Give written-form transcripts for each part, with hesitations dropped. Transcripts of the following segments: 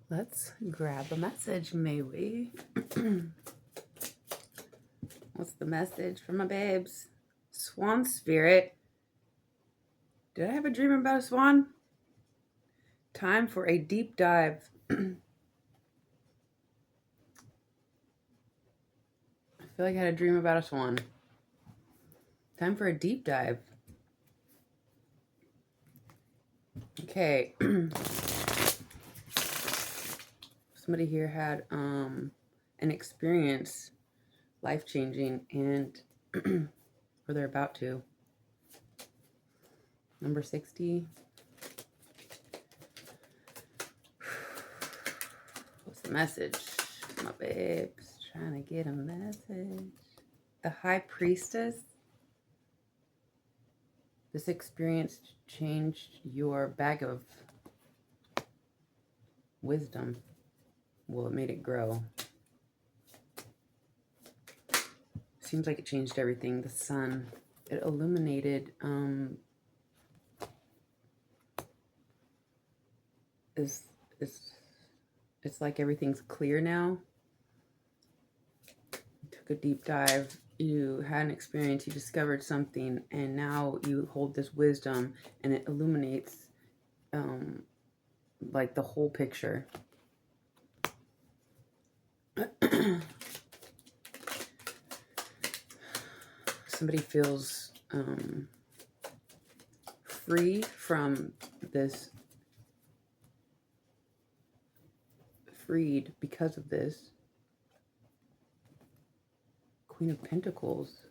Let's grab a message, may we? What's the message for my babes? Swan spirit. Did I have a dream about a swan? Time for a deep dive. I feel like I had a dream about a swan. Time for a deep dive. Okay. Somebody here had an experience, life-changing, and or they're about to. Number 60. What's the message? My babes trying to get a message. The High Priestess. This experience changed your bag of wisdom. Well, it made it grow. Seems like it changed everything. The sun. It illuminated it's like everything's clear now. You took a deep dive. You had an experience, you discovered something, and now you hold this wisdom, and it illuminates like the whole picture. Somebody feels free from this, freed because of this. Queen of Pentacles.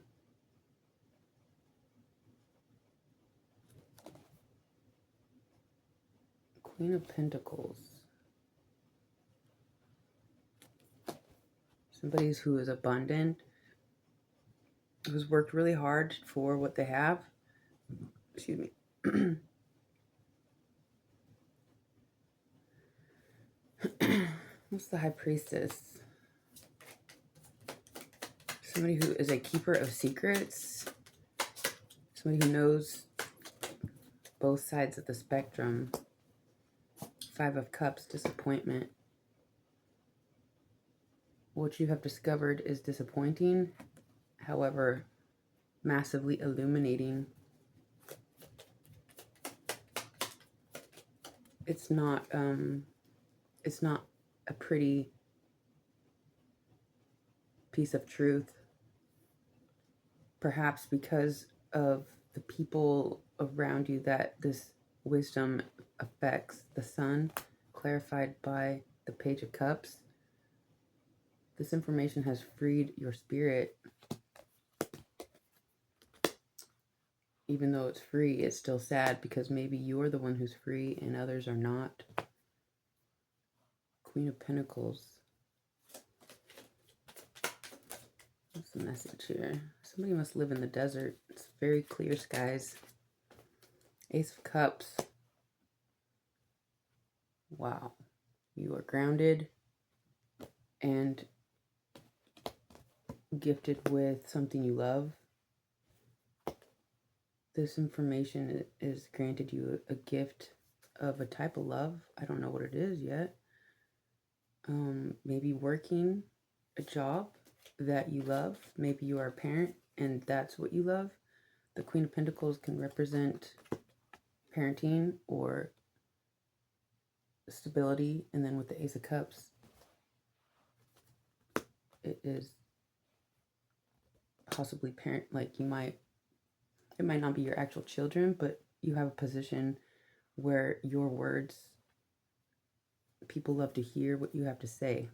Queen of Pentacles. Somebody who is abundant, who's worked really hard for what they have. Excuse me. What's the High Priestess? Somebody who is a keeper of secrets. Somebody who knows both sides of the spectrum. Five of Cups, disappointment. What you have discovered is disappointing, however, massively illuminating. It's not a pretty piece of truth. Perhaps because of the people around you that this wisdom affects. The sun, clarified by the Page of Cups. This information has freed your spirit. Even though it's free, it's still sad because maybe you're the one who's free and others are not. Queen of Pentacles. What's the message here? Somebody must live in the desert. It's very clear skies. Ace of Cups. Wow. You are grounded and gifted with something you love. This information is granted you a gift of a type of love. I don't know what it is yet. Maybe working a job that you love. Maybe you are a parent and that's what you love. The Queen of Pentacles can represent parenting or stability. And then with the Ace of Cups, it is possibly parent, like it might not be your actual children, but you have a position where your words, people love to hear what you have to say.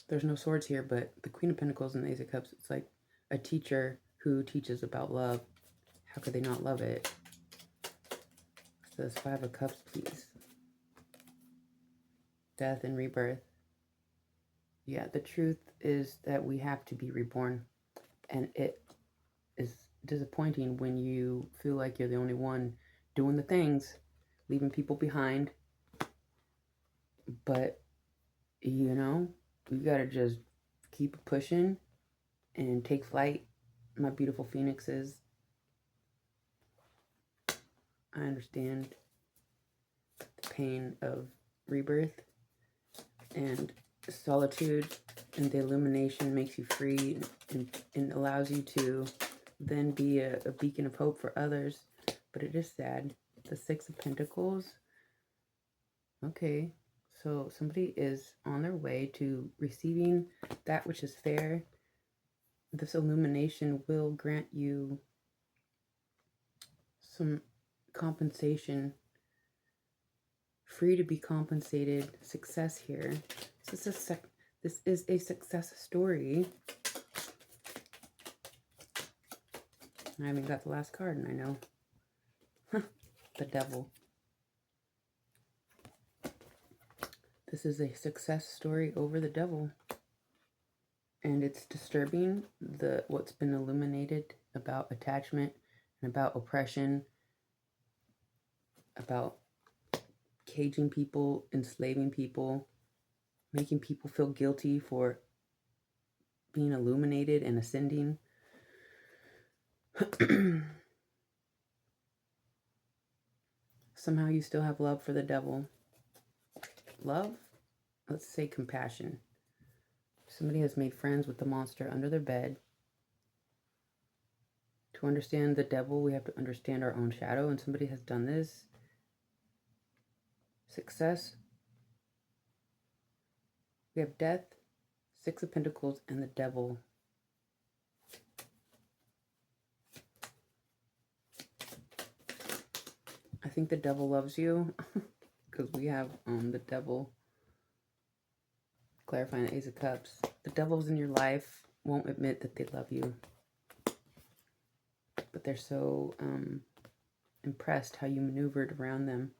There's no swords here, but the Queen of Pentacles and the Ace of Cups, it's like a teacher who teaches about love. How could they not love it? So this Five of Cups, please. Death and rebirth. Yeah, the truth is that we have to be reborn. And it is disappointing when you feel like you're the only one doing the things, leaving people behind. But, you know, you gotta just keep pushing and take flight, my beautiful phoenixes. I understand the pain of rebirth, and solitude and the illumination makes you free and allows you to then be a beacon of hope for others. But it is sad. The Six of Pentacles. Okay, so somebody is on their way to receiving that which is fair. This illumination will grant you some compensation, free to be compensated, success here. This is a success story. I haven't got the last card, and I know. The Devil. This is a success story over the devil. And it's disturbing what's been illuminated about attachment and about oppression, about caging people, enslaving people, making people feel guilty for being illuminated and ascending. Somehow you still have love for the devil. Love? Let's say compassion. Somebody has made friends with the monster under their bed. To understand the devil, we have to understand our own shadow, and somebody has done this. Success. We have death, Six of Pentacles, and the devil. I think the devil loves you because we have the devil clarifying the Ace of Cups. The devils in your life won't admit that they love you, but they're so impressed how you maneuvered around them.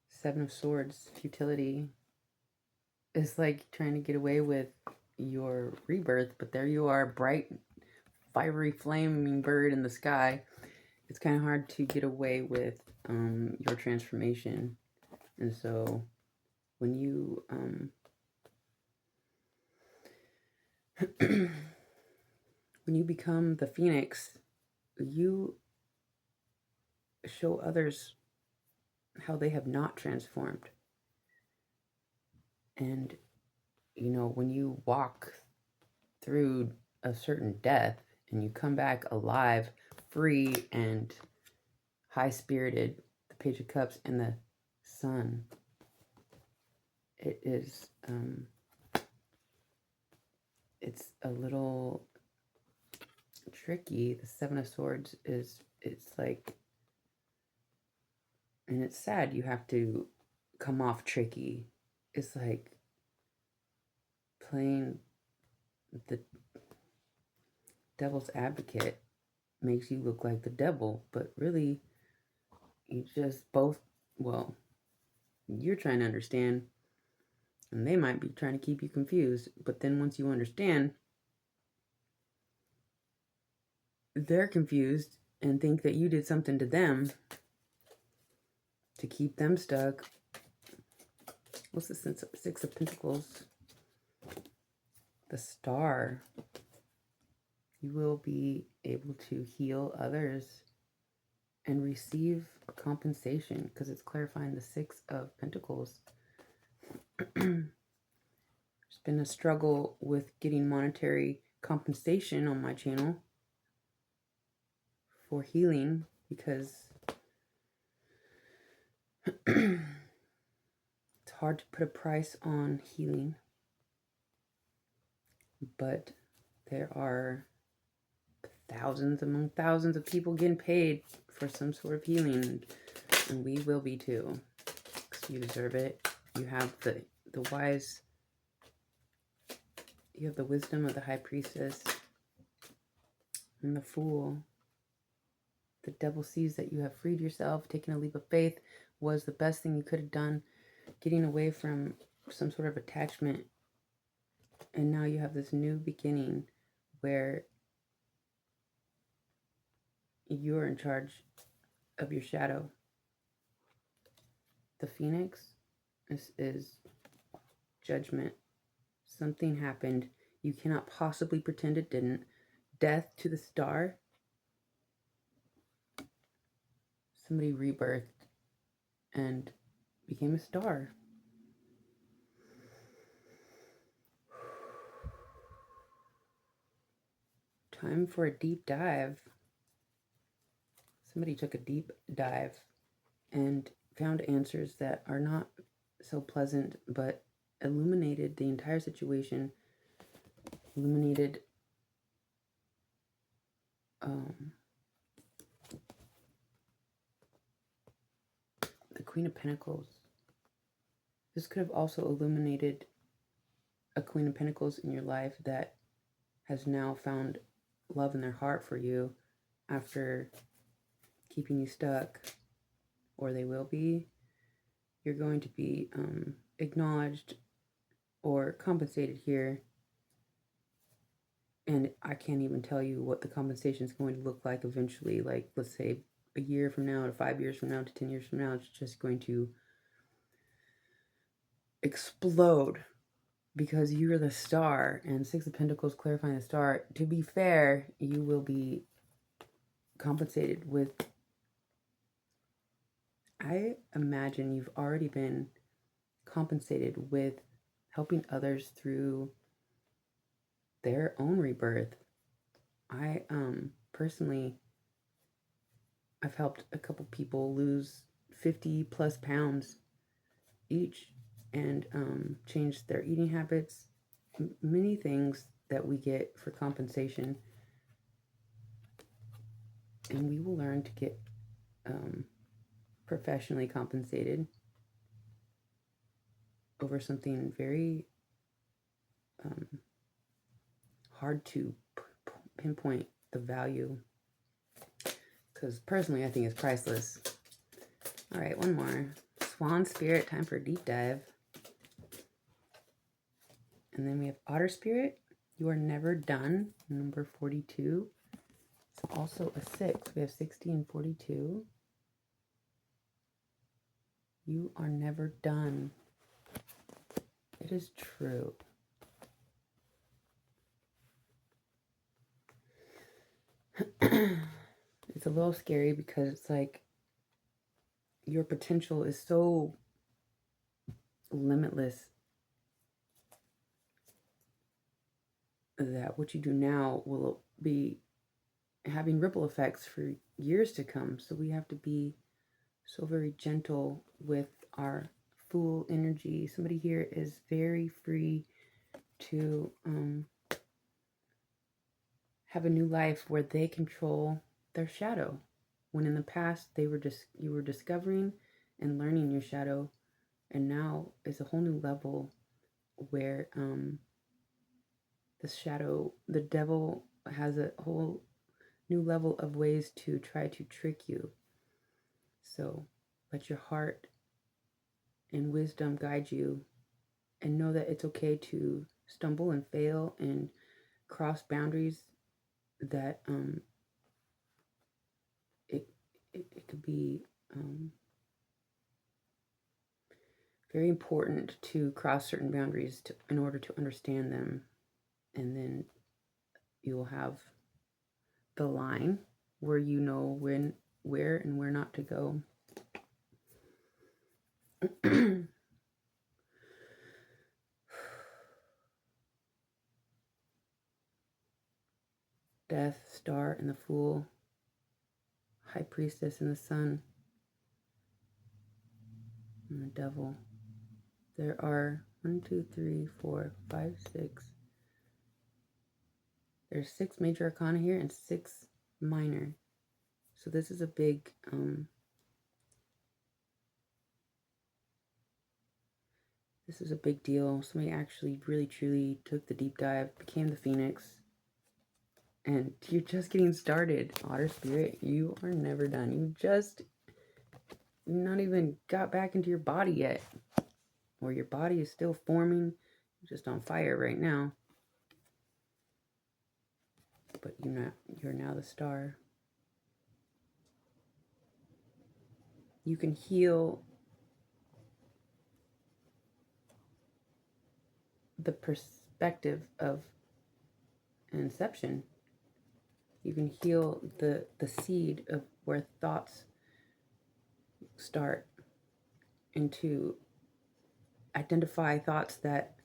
Seven of Swords, futility. It's like trying to get away with your rebirth, but there you are, bright, fiery, flaming bird in the sky. It's kind of hard to get away with your transformation. And so when you when you become the phoenix, you show others how they have not transformed. And you know, when you walk through a certain death and you come back alive, free and high-spirited, the Page of Cups and the Sun, it is it's a little tricky. The Seven of Swords it's like, and it's sad you have to come off tricky. It's like playing the devil's advocate makes you look like the devil, but really you just both, well, you're trying to understand and they might be trying to keep you confused. But then once you understand, they're confused and think that you did something to them to keep them stuck. What's the Six of Pentacles? The Star. You will be able to heal others and receive compensation because it's clarifying the Six of Pentacles. There's been a struggle with getting monetary compensation on my channel for healing because it's hard to put a price on healing, but there are thousands among thousands of people getting paid for some sort of healing, and we will be too, because you deserve it. You have the wise, you have the wisdom of the High Priestess and the Fool. The devil sees that you have freed yourself. Taking a leap of faith was the best thing you could have done, getting away from some sort of attachment. And now you have this new beginning where you're in charge of your shadow. The Phoenix is judgment. Something happened. You cannot possibly pretend it didn't. Death to the Star. somebody rebirthed and became a star. Time for a deep dive. Somebody took a deep dive and found answers that are not so pleasant, but illuminated the entire situation, illuminated the Queen of Pentacles. This could have also illuminated a Queen of Pentacles in your life that has now found love in their heart for you after keeping you stuck, or they will be. You're going to be acknowledged or compensated here. And I can't even tell you what the compensation is going to look like eventually. Like, let's say a year from now to 5 years from now to 10 years from now, it's just going to explode because you're the star, and Six of Pentacles clarifying the star. To be fair, you will be compensated with, I imagine you've already been compensated with helping others through their own rebirth. I personally, I've helped a couple people lose 50 plus pounds each and change their eating habits, many things that we get for compensation. And we will learn to get professionally compensated over something very hard to pinpoint the value, because personally I think it's priceless. All right, one more. Swan Spirit, time for a deep dive. And then we have Otter Spirit, you are never done, number 42. It's also a 6. We have 60 and 42. You are never done. It is true. It's a little scary because it's like your potential is so limitless that what you do now will be having ripple effects for years to come. So we have to be so very gentle with our Fool energy. Somebody here is very free to have a new life where they control their shadow, when in the past you were discovering and learning your shadow, and now is a whole new level where the devil has a whole new level of ways to try to trick you. So let your heart and wisdom guide you, and know that it's okay to stumble and fail and cross boundaries, that it could be very important to cross certain boundaries in order to understand them. And then you will have the line where you know where and where not to go. Death, Star, and the Fool, High Priestess, and the Sun, and the Devil. There are 1, 2, 3, 4, 5, 6. There's 6 major arcana here and 6 minor. So this is a big deal. Somebody actually really truly took the deep dive, became the Phoenix, and you're just getting started. Otter Spirit, you are never done. You not even got back into your body yet, or your body is still forming. You're just on fire right now, but you're now the star. You can heal the perspective of inception. You can heal the seed of where thoughts start and to identify thoughts that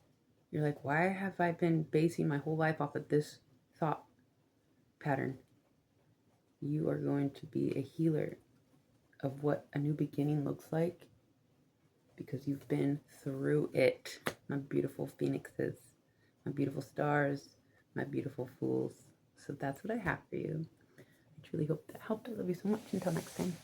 you're like, why have I been basing my whole life off of this thought pattern? You are going to be a healer of what a new beginning looks like because you've been through it, my beautiful phoenixes, my beautiful stars, my beautiful fools. So that's what I have for you. I truly hope that helped. I love you so much. Until next time.